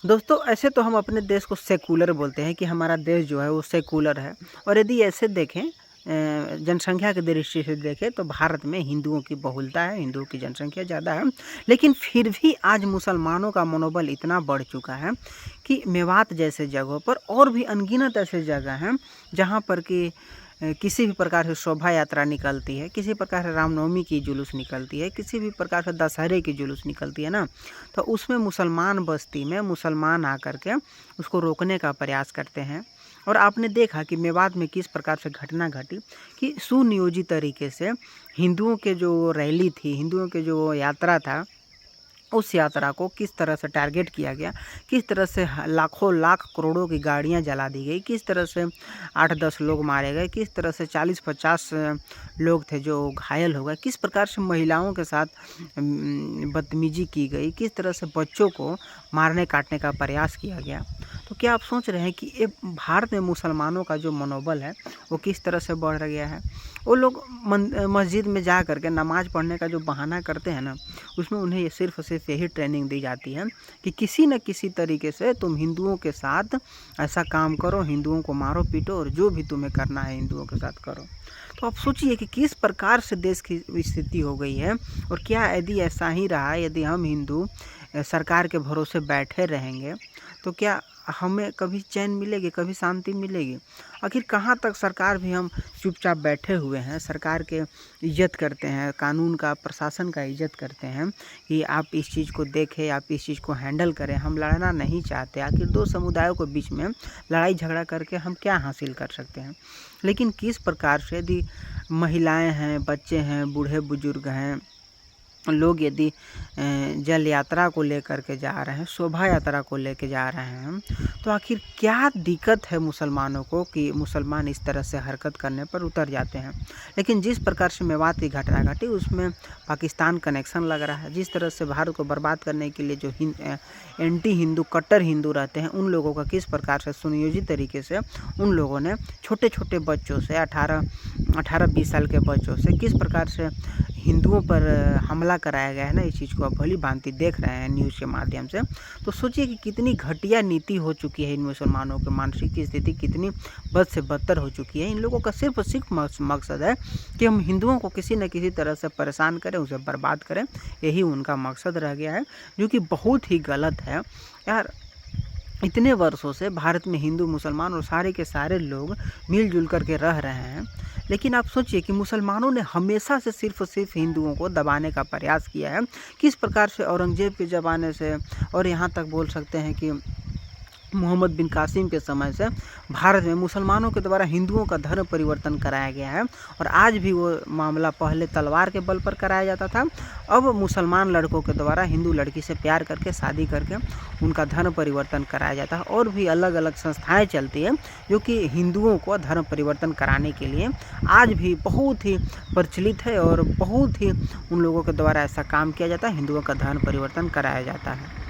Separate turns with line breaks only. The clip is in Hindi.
दोस्तों ऐसे तो हम अपने देश को सेकुलर बोलते हैं कि हमारा देश जो है वो सेकुलर है। और यदि ऐसे देखें जनसंख्या की दृष्टि से देखें तो भारत में हिंदुओं की बहुलता है, हिंदुओं की जनसंख्या ज़्यादा है। लेकिन फिर भी आज मुसलमानों का मनोबल इतना बढ़ चुका है कि मेवात जैसे जगहों पर और भी अनगिनत ऐसे जगह हैं जहाँ पर कि किसी भी प्रकार से शोभा यात्रा निकलती है, किसी प्रकार से रामनवमी की जुलूस निकलती है, किसी भी प्रकार से दशहरे की जुलूस निकलती है ना, तो उसमें मुसलमान बस्ती में मुसलमान आकर के उसको रोकने का प्रयास करते हैं। और आपने देखा कि मेवात में किस प्रकार से घटना घटी कि सुनियोजित तरीके से हिंदुओं के जो रैली थी, हिंदुओं के जो यात्रा था, उस यात्रा को किस तरह से टारगेट किया गया, किस तरह से लाखों लाख करोड़ों की गाड़ियां जला दी गई, किस तरह से 8-10 लोग मारे गए, किस तरह से 40-50 लोग थे जो घायल हो गए, किस प्रकार से महिलाओं के साथ बदतमीजी की गई, किस तरह से बच्चों को मारने काटने का प्रयास किया गया। तो क्या आप सोच रहे हैं कि ये भारत में मुसलमानों का जो मनोबल है वो किस तरह से बढ़ गया है। वो लोग मस्जिद में जा कर के नमाज़ पढ़ने का जो बहाना करते हैं ना, उसमें उन्हें ये सिर्फ यही ट्रेनिंग दी जाती है कि किसी न किसी तरीके से तुम हिंदुओं के साथ ऐसा काम करो, हिंदुओं को मारो पीटो और जो भी तुम्हें करना है हिंदुओं के साथ करो। तो आप सोचिए कि किस प्रकार से देश की स्थिति हो गई है। और क्या यदि ऐसा ही रहा, यदि हम हिंदू सरकार के भरोसे बैठे रहेंगे तो क्या हमें कभी चैन मिलेगी, कभी शांति मिलेगी। आखिर कहाँ तक सरकार भी हम चुपचाप बैठे हुए हैं, सरकार के इज्जत करते हैं, कानून का, प्रशासन का इज्जत करते हैं कि आप इस चीज़ को देखें, आप इस चीज़ को हैंडल करें। हम लड़ना नहीं चाहते। आखिर दो समुदायों के बीच में लड़ाई झगड़ा करके हम क्या हासिल कर सकते हैं। लेकिन किस प्रकार से यदि महिलाएं हैं, बच्चे हैं, बूढ़े बुजुर्ग हैं, लोग यदि जल यात्रा को लेकर के जा रहे हैं, शोभा यात्रा को लेके जा रहे हैं, तो आखिर क्या दिक्कत है मुसलमानों को कि मुसलमान इस तरह से हरकत करने पर उतर जाते हैं। लेकिन जिस प्रकार से मेवात की घटना घटी उसमें पाकिस्तान कनेक्शन लग रहा है। जिस तरह से भारत को बर्बाद करने के लिए जो एंटी हिंदू, कट्टर हिंदू रहते हैं, उन लोगों का किस प्रकार से सुनियोजित तरीके से उन लोगों ने छोटे छोटे बच्चों से, 18-20 साल के बच्चों से किस प्रकार से हिंदुओं पर हमला कराया गया है ना, इस चीज़ को आप भली भांति देख रहे हैं न्यूज़ के माध्यम से। तो सोचिए कि कितनी घटिया नीति हो चुकी है इन मुसलमानों की मानसिक स्थिति कितनी बद से बदतर हो चुकी है। इन लोगों का सिर्फ मकसद है कि हम हिंदुओं को किसी न किसी तरह से परेशान करें, उसे बर्बाद करें। यही उनका मकसद रह गया है, जो कि बहुत ही गलत है यार। इतने वर्षों से भारत में हिंदू, मुसलमान और सारे के सारे लोग मिलजुल करके रह रहे हैं। लेकिन आप सोचिए कि मुसलमानों ने हमेशा से सिर्फ हिंदुओं को दबाने का प्रयास किया है। किस प्रकार से औरंगजेब के ज़माने से और यहाँ तक बोल सकते हैं कि मोहम्मद बिन कासिम के समय से भारत में मुसलमानों के द्वारा हिंदुओं का धर्म परिवर्तन कराया गया है। और आज भी वो मामला पहले तलवार के बल पर कराया जाता था, अब मुसलमान लड़कों के द्वारा हिंदू लड़की से प्यार करके शादी करके उनका धर्म परिवर्तन कराया जाता है। और भी अलग अलग संस्थाएं चलती हैं जो कि हिंदुओं को धर्म परिवर्तन कराने के लिए आज भी बहुत ही प्रचलित है और बहुत ही उन लोगों के द्वारा ऐसा काम किया जाता है, हिंदुओं का धर्म परिवर्तन कराया जाता है।